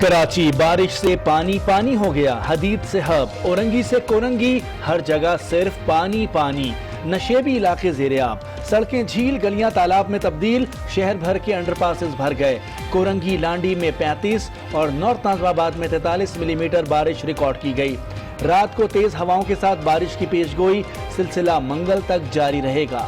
کراچی بارش سے پانی پانی ہو گیا، حدید سے ہب، اورنگی سے کورنگی، ہر جگہ صرف پانی پانی، نشیبی علاقے زیر آب، سڑکیں جھیل گلیاں تالاب میں تبدیل، شہر بھر کے انڈر پاسز بھر گئے، کورنگی لانڈی میں 35 اور نارتھ ناظم آباد میں 43 ملی میٹر بارش ریکارڈ کی گئی۔ رات کو تیز ہواؤں کے ساتھ بارش کی پیش گوئی، سلسلہ منگل تک جاری رہے گا۔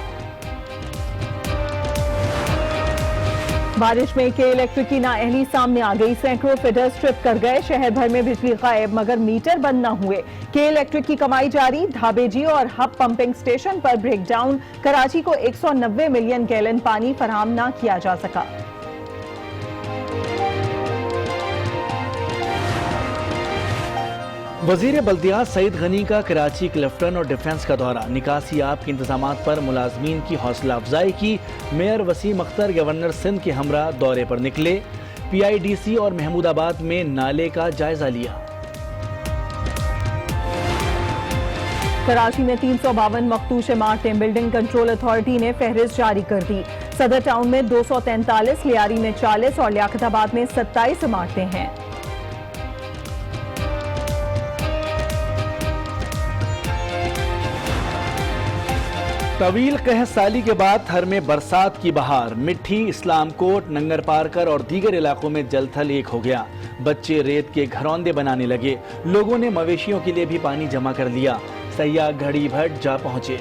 بارش میں کے الیکٹرک کی نااہلی سامنے آ گئی، سینکڑوں فیڈرز ٹرپ کر گئے، شہر بھر میں بجلی غائب مگر میٹر بند نہ ہوئے۔ کے الیکٹرک کی کمائی جاری، ڈھابے جی اور ہب پمپنگ سٹیشن پر بریک ڈاؤن، کراچی کو 190 ملین گیلن پانی فراہم نہ کیا جا سکا۔ وزیر بلدیات سعید غنی کا کراچی کلفٹن اور ڈیفنس کا دورہ، نکاسی آب کے انتظامات پر ملازمین کی حوصلہ افزائی کی، میئر وسیم اختر گورنر سندھ کے ہمراہ دورے پر نکلے، پی آئی ڈی سی اور محمود آباد میں نالے کا جائزہ لیا۔ کراچی میں 352 مخدوش عمارتیں، بلڈنگ کنٹرول اتھارٹی نے فہرست جاری کر دی، صدر ٹاؤن میں 243، لیاری میں 40 اور لیاقت آباد میں 27 عمارتیں ہیں۔ طویل قحط سالی کے بعد تھر میں برسات کی بہار، مٹھی، اسلام کوٹ، ننگر پارکر اور دیگر علاقوں میں جل تھل ایک ہو گیا، بچے ریت کے گھروندے بنانے لگے، لوگوں نے مویشیوں کے لیے بھی پانی جمع کر لیا، سیاح گھڑی بھٹ جا پہنچے۔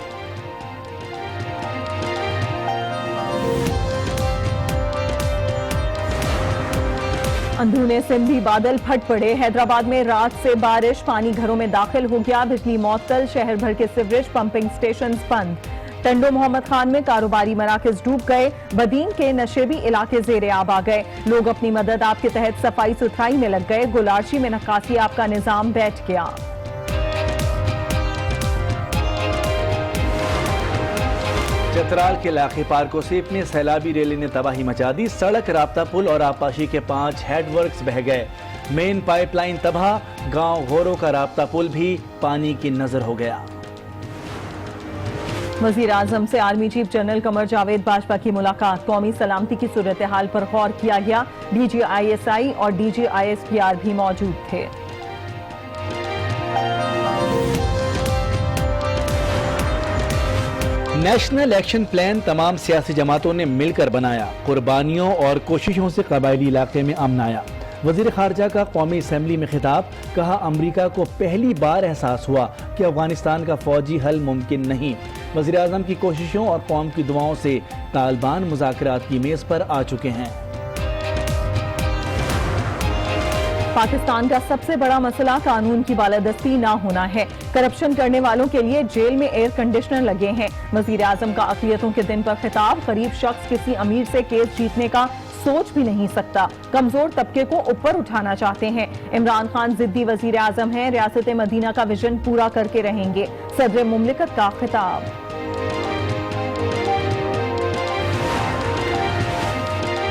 اندرون سندھ بھی بادل پھٹ پڑے، حیدرآباد میں رات سے بارش، پانی گھروں میں داخل ہو گیا، بجلی معطل، شہر بھر کے سیوریج پمپنگ سٹیشنز بند، ٹنڈو محمد خان میں کاروباری مراکز ڈوب گئے، بدین کے نشیبی علاقے زیر آب آ گئے، لوگ اپنی مدد آپ کے تحت صفائی ستھرائی میں لگ گئے، گلارچی میں نکاسی آپ کا نظام بیٹھ گیا۔ چترال کے علاقے پارکوسیپ میں سیلابی ریلی نے تباہی مچا دی، سڑک، رابطہ پل اور آبپاشی کے 5 ہیڈ ورکس بہہ گئے، مین پائپ لائن تباہ، گاؤں غورو کا رابطہ پل بھی پانی کی نظر ہو گیا۔ وزیر اعظم سے army chief general Qamar Javed Bajwa کی ملاقات، قومی سلامتی کی صورتحال پر غور کیا گیا، D G I S I اور D G I S P R بھی موجود تھے۔ نیشنل ایکشن پلان تمام سیاسی جماعتوں نے مل کر بنایا، قربانیوں اور کوششوں سے قبائلی علاقے میں امن آیا۔ وزیر خارجہ کا قومی اسمبلی میں خطاب، کہا امریکہ کو پہلی بار احساس ہوا کہ افغانستان کا فوجی حل ممکن نہیں، وزیر اعظم کی کوششوں اور قوم کی دعاؤں سے طالبان مذاکرات کی میز پر آ چکے ہیں۔ پاکستان کا سب سے بڑا مسئلہ قانون کی بالادستی نہ ہونا ہے، کرپشن کرنے والوں کے لیے جیل میں ایئر کنڈیشنر لگے ہیں، وزیر اعظم کا اقلیتوں کے دن پر خطاب، غریب شخص کسی امیر سے کیس جیتنے کا سوچ بھی نہیں سکتا، کمزور طبقے کو اوپر اٹھانا چاہتے ہیں، عمران خان ضدی وزیر اعظم ہیں، ریاست مدینہ کا ویژن پورا کر کے رہیں گے، صدر مملکت کا خطاب۔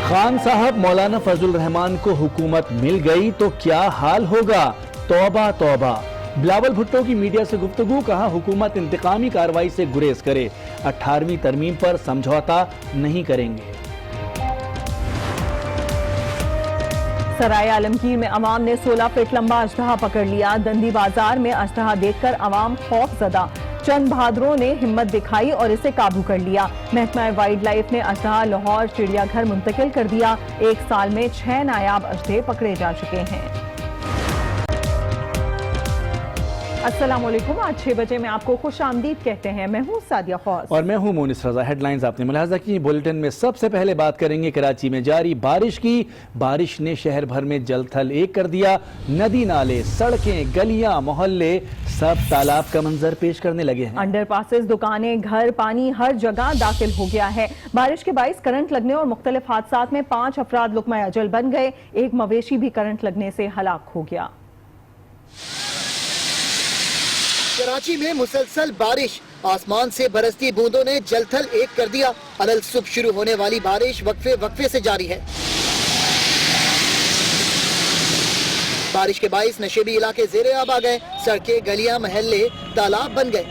خان صاحب، مولانا فضل الرحمان کو حکومت مل گئی تو کیا حال ہوگا، توبہ توبہ، بلاول بھٹو کی میڈیا سے گفتگو، کہا حکومت انتقامی کارروائی سے گریز کرے، 18ویں ترمیم پر سمجھوتا نہیں کریں گے۔ سرائے عالمگیر میں عوام نے 16 فٹ لمبا اژدہا پکڑ لیا، دندی بازار میں اژدہا دیکھ کر عوام خوف زدہ، چند بہادروں نے ہمت دکھائی اور اسے قابو کر لیا، محکمہ وائلڈ لائف نے اژدہا لاہور چڑیا گھر منتقل کر دیا، 1 سال میں 6 نایاب اژدہے پکڑے جا چکے ہیں۔ السلام علیکم، آج 6 بجے میں آپ کو خوش آمدید کہتے ہیں، میں ہوں سعدیہ خوص اور میں ہوں مونس رضا۔ ہیڈ لائنز آپ نے ملاحظہ کی، بلیٹن میں سب سے پہلے بات کریں گے کراچی میں جاری بارش کی، بارش نے شہر بھر میں جل تھل ایک کر دیا، ندی نالے، سڑکیں، گلیاں، محلے سب تالاب کا منظر پیش کرنے لگے ہیں، انڈر پاسز، دکانیں، گھر، پانی ہر جگہ داخل ہو گیا ہے، بارش کے باعث کرنٹ لگنے اور مختلف حادثات میں 5 افراد لقمہ اجل بن گئے، ایک مویشی بھی کرنٹ لگنے سے ہلاک ہو گیا۔ کراچی میں مسلسل بارش، آسمان سے برستی بوندوں نے جل تھل ایک کر دیا، الل صبح شروع ہونے والی بارش وقفے سے جاری ہے۔ بارش کے باعث نشیبی علاقے زیر آب آ گئے، سڑکیں، گلیاں، محلے تالاب بن گئے۔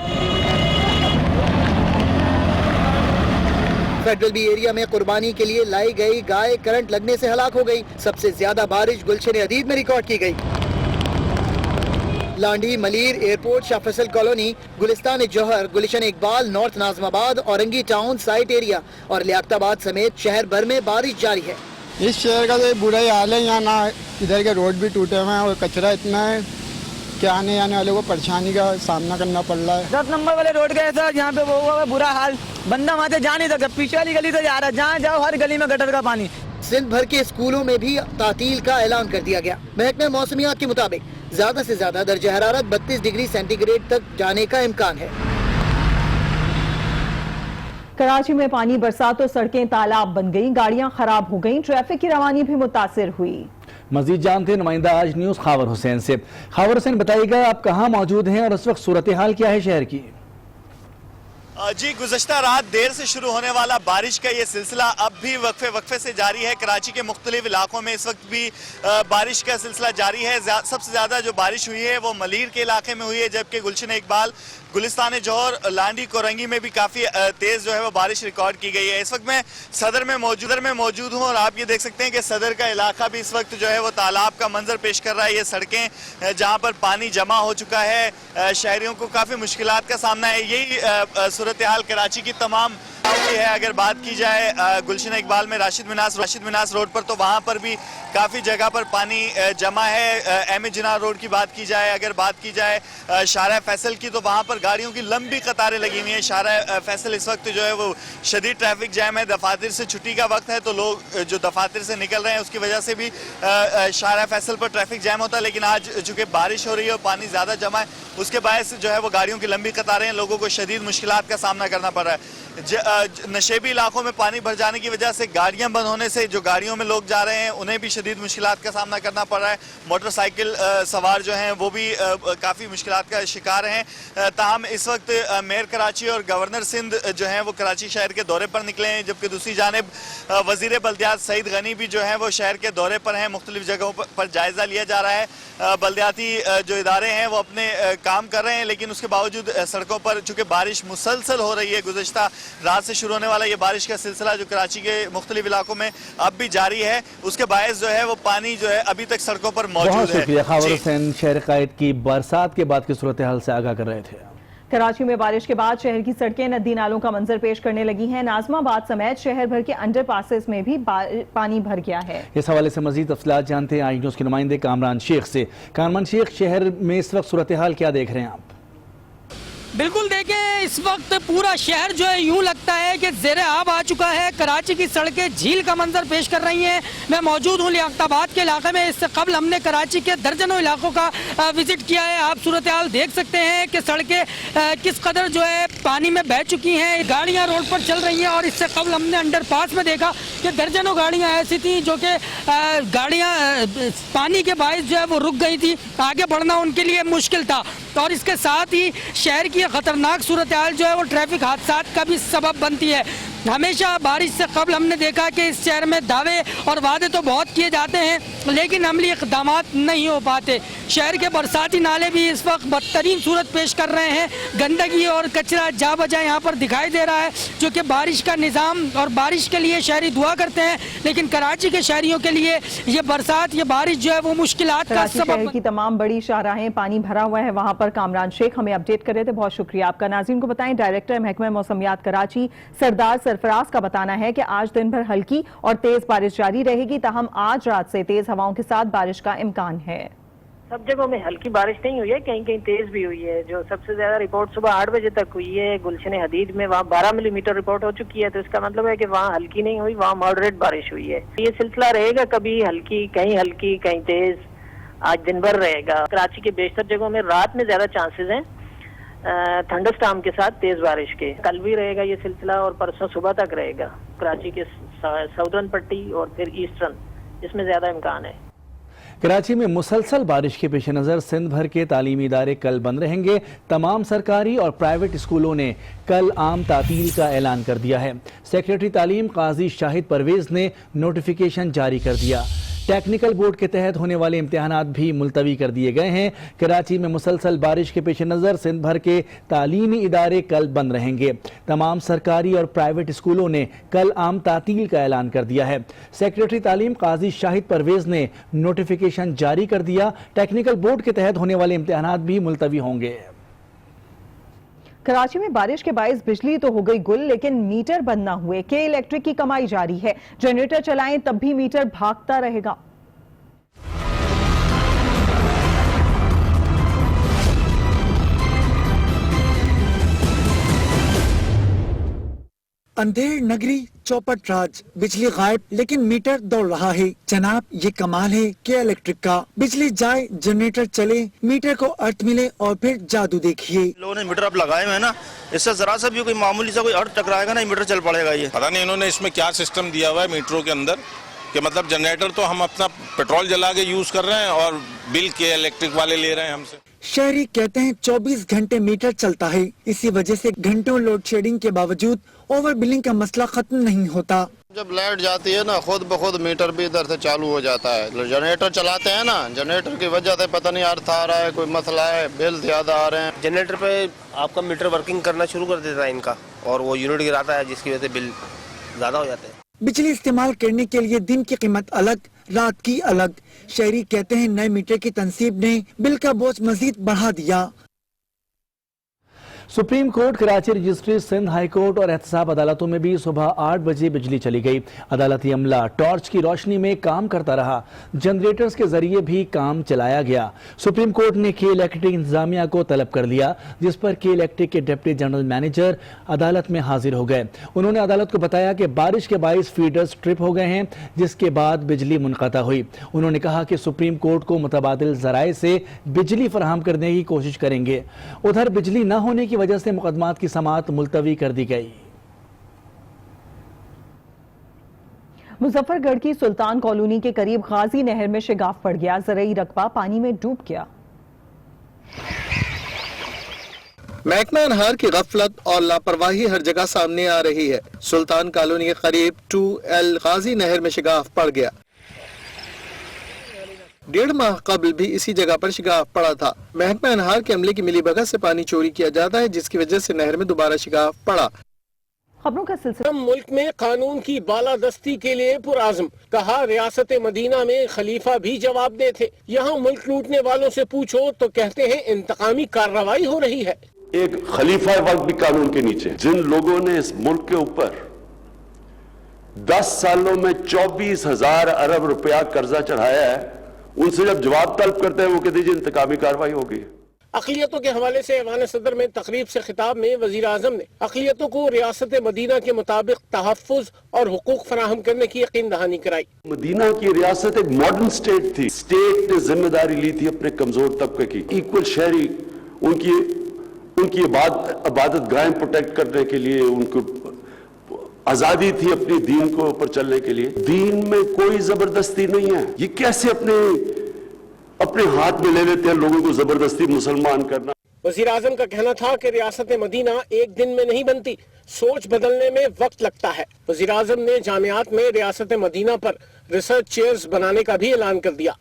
फेडरल बी एरिया में कुर्बानी के लिए लाई गई गाय करंट लगने से हलाक हो गई। सबसे ज्यादा बारिश गुलशन हदीद में रिकॉर्ड की गई। Landhi, Malir, airport, Shah Faisal colony, Gulistan Jauhar, Gulshan Iqbal, north Nazimabad, Orangi town, site area और लियाकताबाद समेत शहर भर में बारिश जारी है। इस शहर का तो बुरा ही हाल है। यहाँ ना इधर के रोड भी टूटे हुए हैं और कचरा इतना है कि आने जाने वाले को परेशानी का सामना करना पड़ रहा है। 10 नंबर वाले रोड गए सर, यहाँ पे वो हुआ है बुरा हाल, बंदा वहाँ से जा नहीं सकता, पीछे वाली गली से जा रहा है, जहाँ जाओ हर गली में गटर का पानी। सिंध भर के स्कूलों में भी तातील का ऐलान कर दिया गया। महकमे मौसमियात के मुताबिक ज्यादा से ज्यादा दर्जा हरारत 32 डिग्री सेंटीग्रेड तक जाने का इम्कान है। कराची में पानी बरसा तो सड़कें तालाब बन गईं, गाड़ियां खराब हो गईं, ट्रैफिक की रवानी भी मुतासिर हुई। मजीद जानते हैं नुमाइंदा आज न्यूज़ खावर हुसैन से। खावर हुसैन, बताइएगा आप कहाँ मौजूद हैं और इस वक्त सूरत हाल क्या है शहर की? जी, गुज़श्ता रात देर से शुरू होने वाला बारिश का ये सिलसिला अब भी वक्फे से जारी है। कराची के मुख्तलिफ इलाकों में इस वक्त भी बारिश का सिलसिला जारी है। सबसे ज़्यादा जो बारिश हुई है वो मलीर के इलाके में हुई है, जबकि गुलशन इकबाल, गुलिस्तान जौहर, लांडी, कोरंगी में भी काफ़ी तेज़ जो है वो बारिश रिकॉर्ड की गई है। इस वक्त मैं सदर में मौजूद हूँ और आप ये देख सकते हैं कि सदर का इलाका भी इस वक्त जो है वो तालाब का मंजर पेश कर रहा है। ये सड़कें जहाँ पर पानी जमा हो चुका है, शहरियों को काफ़ी मुश्किलात का सामना है। यही सूरत हाल कराची की तमाम है। अगर बात की जाए गुलशन इकबाल में राशिद मिनास रोड पर, तो वहाँ पर भी काफ़ी जगह पर पानी जमा है। एम ए जिना रोड की बात की जाए, अगर बात की जाए शाहरा फैसल की, तो वहाँ पर गाड़ियों की लंबी कतारें लगी हुई हैं। शाहरा फैसल इस वक्त जो है वो शदीद ट्रैफिक जैम है। दफातर से छुट्टी का वक्त है तो लोग जो दफातर से निकल रहे हैं उसकी वजह से भी शाहरा फैसल पर ट्रैफिक जैम होता है। लेकिन आज चूँकि बारिश हो रही है और पानी ज़्यादा जमा है, उसके बायस जो है वो गाड़ियों की लंबी कतारें हैं, लोगों को शदीद मुश्किलात का सामना करना पड़ रहा है। नशेबी इलाकों में पानी भर जाने की वजह से गाड़ियां बंद होने से जो गाड़ियों में लोग जा रहे हैं उन्हें भी शदीद मुश्किलात का सामना करना पड़ रहा है। मोटरसाइकिल सवार जो हैं वो भी काफ़ी मुश्किलात का शिकार हैं। ताहम इस वक्त मेयर कराची और गवर्नर सिंध जो हैं वो कराची शहर के दौरे पर निकले हैं, जबकि दूसरी जानिब वज़ीर बल्दियात सईद गनी भी जो हैं वो शहर के दौरे पर हैं। मुख्तलिफ जगहों पर जायज़ा लिया जा रहा है। बल्दियाती जो इदारे हैं वो अपने काम कर रहे हैं, लेकिन उसके बावजूद सड़कों पर चूँकि बारिश मुसलसल हो रही है, गुज़श्ता रात से शुरू होने वाला ये बारिश का सिलसिला जो कराची के मुख्तलिफ इलाकों में अब भी जारी है, उसके बायस जो है वो पानी जो है अभी तक सड़कों पर मौजूद है। बहुत शुक्रिया खावर हुसैन, शहर कायद की बरसात के बाद की सूरत हाल से आगाह कर रहे थे। कराची में बारिश के बाद शहर की सड़कें नदी नालों का मंजर पेश करने लगी हैं। नाजमाबाद समेत शहर भर के अंडर पासेस में भी पानी भर गया है। इस हवाले से मजीद तफसीलात जानते हैं आई न्यूज़ के नुमाइंदे कामरान शेख से। कामरान शेख, शहर में इस वक्त सूरत हाल क्या देख रहे हैं आप? बिल्कुल देखें, इस वक्त पूरा शहर जो है यूं लगता है कि ज़ेरे आब आ चुका है। कराची की सड़कें झील का मंजर पेश कर रही हैं। मैं मौजूद हूं लियाकताबाद के इलाके में। इससे कबल हमने कराची के दर्जनों इलाकों का विजिट किया है। आप सूरत हाल देख सकते हैं कि सड़कें किस कदर जो है पानी में बह चुकी हैं। गाड़ियां रोड पर चल रही हैं और इससे कबल हमने अंडरपास में देखा कि दर्जनों गाड़ियाँ ऐसी थी जो कि गाड़ियाँ पानी के बायस जो है वो रुक गई थी, आगे बढ़ना उनके लिए मुश्किल था। और इसके साथ ही शहर की खतरनाक सूरत हाल जो है वो ट्रैफिक हादसात का भी सबब बनती है। हमेशा बारिश से कबल हमने देखा कि इस शहर में दावे और वादे तो बहुत किए जाते हैं, लेकिन अमली इक़दाम नहीं हो पाते। शहर के बरसाती नाले भी इस वक्त बदतरीन सूरत पेश कर रहे हैं। गंदगी और कचरा जा बजा यहाँ पर दिखाई दे रहा है, जो कि बारिश का निज़ाम और बारिश के लिए शहरी दुआ करते हैं, लेकिन कराची के शहरियों के लिए ये बरसात, ये बारिश जो है वो मुश्किलात का सबब। शहर की तमाम बड़ी शाहराहें पानी भरा हुआ है, वहाँ पर कामरान शेख हमें अपडेट कर रहे थे। बहुत शुक्रिया आपका। नाज़रीन को बताएं, डायरेक्टर महकमा मौसमियात कराची सरदार सरफराज का बताना है कि आज दिन भर हल्की और तेज बारिश जारी रहेगी, ताहम आज रात से तेज हवाओं के साथ बारिश का इम्कान है। सब जगहों में हल्की बारिश नहीं हुई है, कहीं कहीं तेज भी हुई है। जो सबसे ज्यादा रिपोर्ट सुबह 8 बजे तक हुई है गुलशन हदीद में, वहाँ 12 मिलीमीटर रिपोर्ट हो चुकी है। तो इसका मतलब है कि वहाँ हल्की नहीं हुई, वहाँ मॉडरेट बारिश हुई है। ये सिलसिला रहेगा, कभी हल्की कहीं तेज, आज दिन भर रहेगा। कराची के बेशतर जगहों में रात में ज्यादा चांसेस हैं थंडरस्टॉर्म के साथ तेज बारिश के। कल भी रहेगा ये सिलसिला और परसों सुबह तक रहेगा कराची के साउदर्न पट्टी और फिर ईस्टर्न, इसमें ज्यादा इम्कान है। कराची में मुसलसल बारिश के पेश नज़र सिंध भर के तालीमी इदारे कल बंद रहेंगे। तमाम सरकारी और प्राइवेट स्कूलों ने कल आम तातील का ऐलान कर दिया है। सेक्रेटरी तालीम काजी शाहिद परवेज ने नोटिफिकेशन जारी कर दिया। टेक्निकल बोर्ड के तहत होने वाले इम्तिहानात भी मुलतवी कर दिए गए हैं। कराची में मुसलसल बारिश के पेश नज़र सिंध भर के तालीमी इदारे कल बंद रहेंगे। तमाम सरकारी और प्राइवेट स्कूलों ने कल आम तातील का ऐलान कर दिया है। सेक्रेटरी तालीम काजी शाहिद परवेज ने नोटिफिकेशन जारी कर दिया। टेक्निकल बोर्ड के तहत होने वाले इम्तिहानात भी मुलतवी होंगे। कराची में बारिश के बायस बिजली तो हो गई गुल, लेकिन मीटर बंद ना हुए। के इलेक्ट्रिक की कमाई जारी है। जनरेटर चलाएं तब भी मीटर भागता रहेगा। अंधेर नगरी चौपट राज, बिजली गायब लेकिन मीटर दौड़ रहा है। जनाब ये कमाल है के इलेक्ट्रिक का। बिजली जाए जनरेटर चले, मीटर को अर्थ मिले और फिर जादू देखिए। लोगों ने मीटर अब लगाए हुए हैं ना, इससे जरा सा भी कोई मामूली सा कोई अर्थ टकराएगा ना, मीटर चल पड़ेगा। ये पता नहीं इन्होंने इसमें क्या सिस्टम दिया हुआ है मीटरों के अंदर, कि मतलब जनरेटर तो हम अपना पेट्रोल जला के यूज कर रहे हैं और बिल के इलेक्ट्रिक वाले ले रहे हैं हमसे। शहरी कहते हैं 24 घंटे मीटर चलता है। इसी वजह से घंटों लोड शेडिंग के बावजूद ओवर बिलिंग का मसला खत्म नहीं होता। जब लाइट जाती है ना, खुद ब खुद मीटर भी इधर से चालू हो जाता है। जनरेटर चलाते हैं ना, जनरेटर की वजह से पता नहीं अर्थ आ रहा है, कोई मसला है, बिल ज्यादा आ रहे हैं। जनरेटर पे आपका मीटर वर्किंग करना शुरू कर देता है इनका, और वो यूनिट गिराता है, जिसकी वजह से बिल ज्यादा हो जाते हैं। बिजली इस्तेमाल करने के लिए दिन की कीमत अलग, रात की अलग। शहरी कहते हैं नए मीटर की तनसीब ने बिल का बोझ मजीद बढ़ा दिया। Supreme court, Karachi registry, Sindh high court और एहतसाब अदालतों में भी सुबह 8 बजे बिजली चली गई। अदालती अमला टॉर्च की रोशनी में काम करता रहा। जनरेटर्स के जरिए भी काम चलाया गया। सुप्रीम कोर्ट ने के इलेक्ट्रिक इंतजामिया को तलब कर लिया, जिस पर के इलेक्ट्रिक के डिप्टी जनरल मैनेजर अदालत में हाजिर हो गए। उन्होंने अदालत को बताया कि बारिश के बाइस फीडर्स ट्रिप हो गए हैं, जिसके बाद बिजली मुनक़ता हुई। उन्होंने कहा कि सुप्रीम कोर्ट को मुतबादिल ज़राए से बिजली फराहम करने की कोशिश करेंगे। उधर बिजली न होने की वजह से मुकदमात की समाअत मुलतवी कर दी गई। मुजफ्फरगढ़ की सुल्तान कॉलोनी के करीब गाजी नहर में शिगाफ पड़ गया। ज़रई रकबा पानी में डूब गया। महकमा अनहार की गफलत और लापरवाही हर जगह सामने आ रही है। सुल्तान कॉलोनी के करीब 2L गाजी नहर में शिगाफ पड़ गया। 1.5 माह कबल भी इसी जगह पर शिगाफ पड़ा था। महकमा अनहार के अमले की मिलीभगत से पानी चोरी किया जाता है, जिसकी वजह से नहर में दोबारा शिगाफ पड़ा। खबरों का सिलसिला। मुल्क में कानून की बालादस्ती के लिए पुराज़म, कहा रियासत मदीना में खलीफा भी जवाब दे थे। यहाँ मुल्क लूटने वालों से पूछो तो कहते हैं इंतकामी कार्रवाई हो रही है। एक खलीफा वक्त भी कानून के नीचे। जिन लोगों ने इस मुल्क के ऊपर 10 सालों में 24,000 अरब रुपया कर्जा चढ़ाया है, उनसे जब जवाब तलब करते हैं वो कहते हैं इंतकामी कार्रवाई होगी। अक़लियतों के हवाले से ऐवान सदर में तकरीब से खिताब में वज़ीर आज़म ने अक़लियतों को रियासत मदीना के मुताबिक तहफ़्फ़ुज़ और हुकूक फराहम करने की यकीन दहानी कराई। मदीना की रियासत एक मॉडर्न स्टेट थी। स्टेट ने जिम्मेदारी ली थी अपने कमजोर तबके की। इक्वल शहरी उनकी इबादत गाहें प्रोटेक्ट करने के लिए उनको आजादी थी अपनी दीन को ऊपर चलने के लिए। दीन में कोई जबरदस्ती नहीं है। ये कैसे अपने हाथ में ले लेते हैं लोगों को जबरदस्ती मुसलमान करना। वज़ीर आज़म का कहना था कि रियासत मदीना एक दिन में नहीं बनती, सोच बदलने में वक्त लगता है। वज़ीर आज़म ने जामियात में रियासत मदीना पर रिसर्च चेयर्स बनाने का भी ऐलान कर दिया।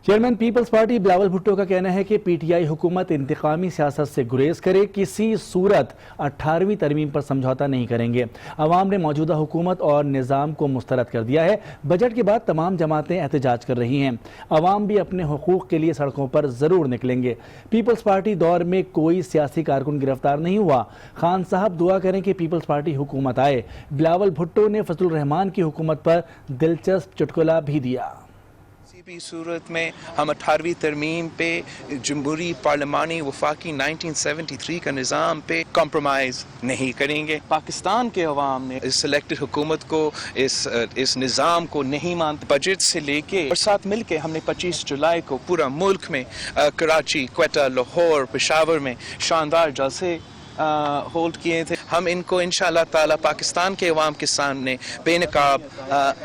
Chairman Peoples Party Bilawal Bhutto का कहना है कि पीटीआई हुकूमत इंतकामी सियासत से गुरेज करे, किसी सूरत 18वीं तरमीम पर समझौता नहीं करेंगे। अवाम ने मौजूदा हुकूमत और निज़ाम को मुस्तरद कर दिया है। बजट के बाद तमाम जमातें एहतजाज कर रही हैं। अवाम भी अपने हुकूक के लिए सड़कों पर ज़रूर निकलेंगे। पीपल्स पार्टी दौर में कोई सियासी कारकुन गिरफ्तार नहीं हुआ। खान साहब दुआ करें कि पीपल्स पार्टी हुकूमत आए। बिलावल भुट्टो ने फजलुर रहमान की हुकूमत पर दिलचस्प चुटकुला भी दिया। भी सूरत में हम 18वीं तरमीम पे जमहूरी पार्लिमानी वफाकी 1973 का निज़ाम पे कॉम्प्रोमाइज़ नहीं करेंगे। पाकिस्तान के अवाम ने इस सिलेक्टेड हुकूमत को, इस निज़ाम को नहीं मानते। बजट से लेके और साथ मिलके हमने 25 जुलाई को पूरा मुल्क में कराची, क्वेटा, लाहौर, पेशावर में शानदार जलसे होल्ड किए थे। हम इनको इंशाअल्लाह ताला पाकिस्तान के अवाम के सामने बेनकाब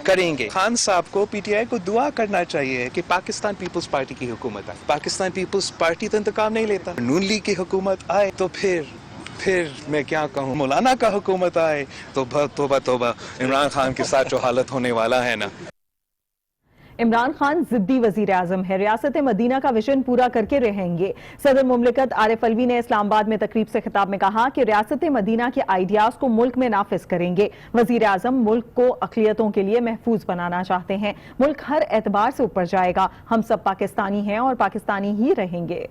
करेंगे। खान साहब को पीटीआई को दुआ करना चाहिए कि पाकिस्तान पीपल्स पार्टी की हुकूमत आए। पाकिस्तान पीपल्स पार्टी तो इंतकाम नहीं लेता। नून लीग की हुकूमत आए तो फिर मैं क्या कहूँ, मौलाना का हुकूमत आए तो तोबा तोबा, इमरान खान के साथ जो हालत होने वाला है ना। عمران خان ضدی وزیر اعظم ہے، ریاست مدینہ کا ویژن پورا کر کے رہیں گے۔ صدر مملکت عارف الوی نے اسلام آباد میں تقریب سے خطاب میں کہا کہ ریاست مدینہ کے آئیڈیاز کو ملک میں نافذ کریں گے۔ وزیر اعظم ملک کو اقلیتوں کے لیے محفوظ بنانا چاہتے ہیں۔ ملک ہر اعتبار سے اوپر جائے گا، ہم سب پاکستانی ہیں اور پاکستانی ہی رہیں گے۔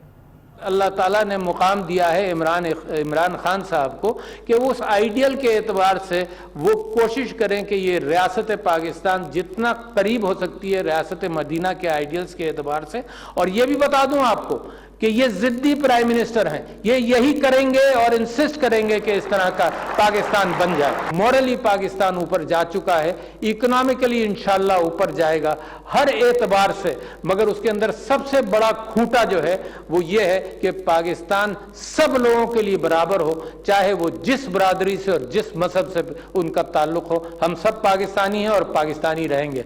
اللہ تعالیٰ نے مقام دیا ہے عمران خان صاحب کو کہ وہ اس آئیڈیل کے اعتبار سے وہ کوشش کریں کہ یہ ریاست پاکستان جتنا قریب ہو سکتی ہے ریاست مدینہ کے آئیڈیلز کے اعتبار سے۔ اور یہ بھی بتا دوں آپ کو کہ یہ ضدی پرائم منسٹر ہیں، یہ یہی کریں گے اور انسسٹ کریں گے کہ اس طرح کا پاکستان بن جائے۔ مورلی پاکستان اوپر جا چکا ہے، اکنامکلی انشاءاللہ اوپر جائے گا ہر اعتبار سے، مگر اس کے اندر سب سے بڑا کھوٹا جو ہے وہ یہ ہے کہ پاکستان سب لوگوں کے لیے برابر ہو، چاہے وہ جس برادری سے اور جس مذہب سے ان کا تعلق ہو۔ ہم سب پاکستانی ہیں اور پاکستانی رہیں گے۔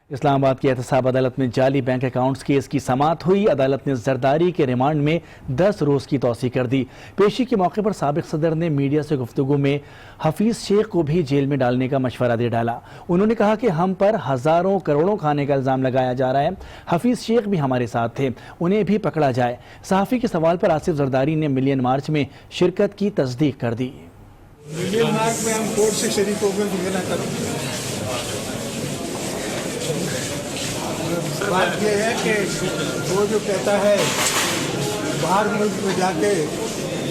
اسلام آباد کی احتساب عدالت میں جعلی بینک اکاؤنٹس کیس کی سماعت ہوئی۔ عدالت نے زرداری کے ریمانڈ میں 10 روز کی توسیع کر دی۔ پیشی کے موقع پر سابق صدر نے میڈیا سے گفتگو میں حفیظ شیخ کو بھی جیل میں ڈالنے کا مشورہ دے ڈالا۔ انہوں نے کہا کہ ہم پر ہزاروں کروڑوں کھانے کا الزام لگایا جا رہا ہے، حفیظ شیخ بھی ہمارے ساتھ تھے، انہیں بھی پکڑا جائے۔ صحافی کے سوال پر آصف زرداری نے ملین مارچ میں شرکت کی تصدیق کر دی۔ ملین مارچ میں ہم کورٹ سے شریک ہو گئے۔ بات یہ ہے کہ وہ جو کہتا ہے باہر ملک میں جا کے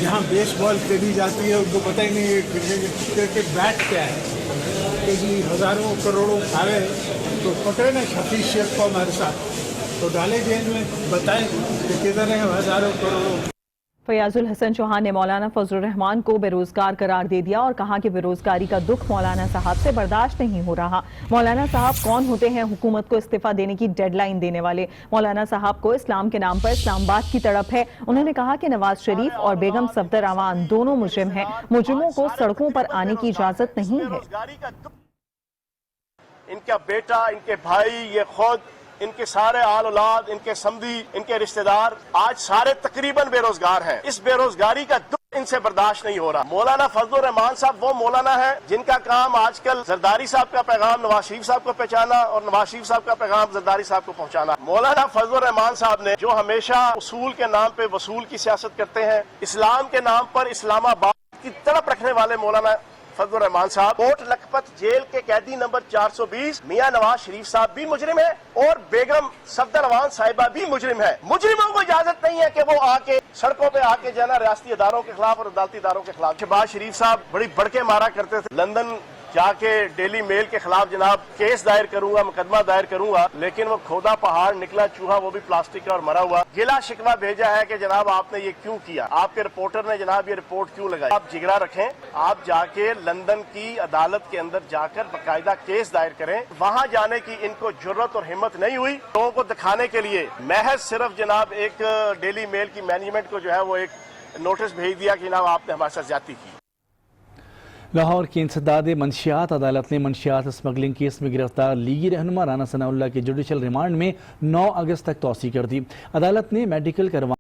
جہاں بیس بال کھیلی جاتی ہے ان کو پتہ ہی نہیں ہے کرکٹ بیٹ کیا ہے، کہ جی ہزاروں کروڑوں کھاوے تو پکڑے نا حفیظ شیخ کو ہمارے ساتھ تو ڈالے جیل میں، بتائیں کہ کدھر ہیں ہزاروں کروڑوں۔ فیاض الحسن چوہان نے مولانا فضل الرحمان کو بے روزگار قرار دے دیا اور کہا کہ بے روزگاری کا دکھ مولانا صاحب سے برداشت نہیں ہو رہا۔ مولانا صاحب کون ہوتے ہیں حکومت کو استعفیٰ دینے کی ڈیڈ لائن دینے والے؟ مولانا صاحب کو اسلام کے نام پر اسلام آباد کی تڑپ ہے۔ انہوں نے کہا کہ نواز شریف اور بیگم صفدر اعوان دونوں مجرم ہیں، مجرموں کو سڑکوں پر آنے کی اجازت نہیں ہے۔ ان کا بیٹا، ان کے بھائی، یہ خود، ان کے سارے آل اولاد، ان کے سمدھی، ان کے رشتہ دار آج سارے تقریباً بے روزگار ہیں۔ اس بے روزگاری کا دکھ ان سے برداشت نہیں ہو رہا۔ مولانا فضل الرحمان صاحب وہ مولانا ہیں جن کا کام آج کل زرداری صاحب کا پیغام نواز شریف صاحب کو پہنچانا اور نواز شریف صاحب کا پیغام زرداری صاحب کو پہنچانا۔ مولانا فضل الرحمان صاحب نے جو ہمیشہ اصول کے نام پہ وصول کی سیاست کرتے ہیں، اسلام کے نام پر اسلام آباد کی تڑپ رکھنے والے مولانا فضل الرحمان صاحب کوٹ لکھپت جیل کے قیدی نمبر 420 میاں نواز شریف صاحب بھی مجرم ہیں اور بیگم صفدر اعوان صاحبہ بھی مجرم ہے۔ مجرموں کو اجازت نہیں ہے کہ وہ آ کے سڑکوں پہ آ کے جو ہے نا ریاستی اداروں کے خلاف اور عدالتی اداروں کے خلاف۔ شہباز شریف صاحب بڑی بڑھ کے مارا کرتے تھے، لندن جا کے ڈیلی میل کے خلاف جناب کیس دائر کروں گا، مقدمہ دائر کروں گا، لیکن وہ کھودا پہاڑ نکلا چوہا، وہ بھی پلاسٹک کا اور مرا ہوا۔ گلا شکوہ بھیجا ہے کہ جناب آپ نے یہ کیوں کیا، آپ کے رپورٹر نے جناب یہ رپورٹ کیوں لگائی۔ آپ جگرا رکھیں، آپ جا کے لندن کی عدالت کے اندر جا کر باقاعدہ کیس دائر کریں۔ وہاں جانے کی ان کو جرت اور ہمت نہیں ہوئی۔ لوگوں کو دکھانے کے لیے محض صرف جناب ایک ڈیلی میل کی مینجمنٹ کو جو ہے وہ ایک نوٹس بھیج دیا کہ جناب آپ نے ہمارے ساتھ زیادتی کی۔ لاہور کی انسداد منشیات عدالت نے منشیات اسمگلنگ کیس میں گرفتار لیگی رہنما رانا ثناء اللہ کے جوڈیشل ریمانڈ میں 9 اگست تک توسیع کر دی۔ عدالت نے میڈیکل کروانے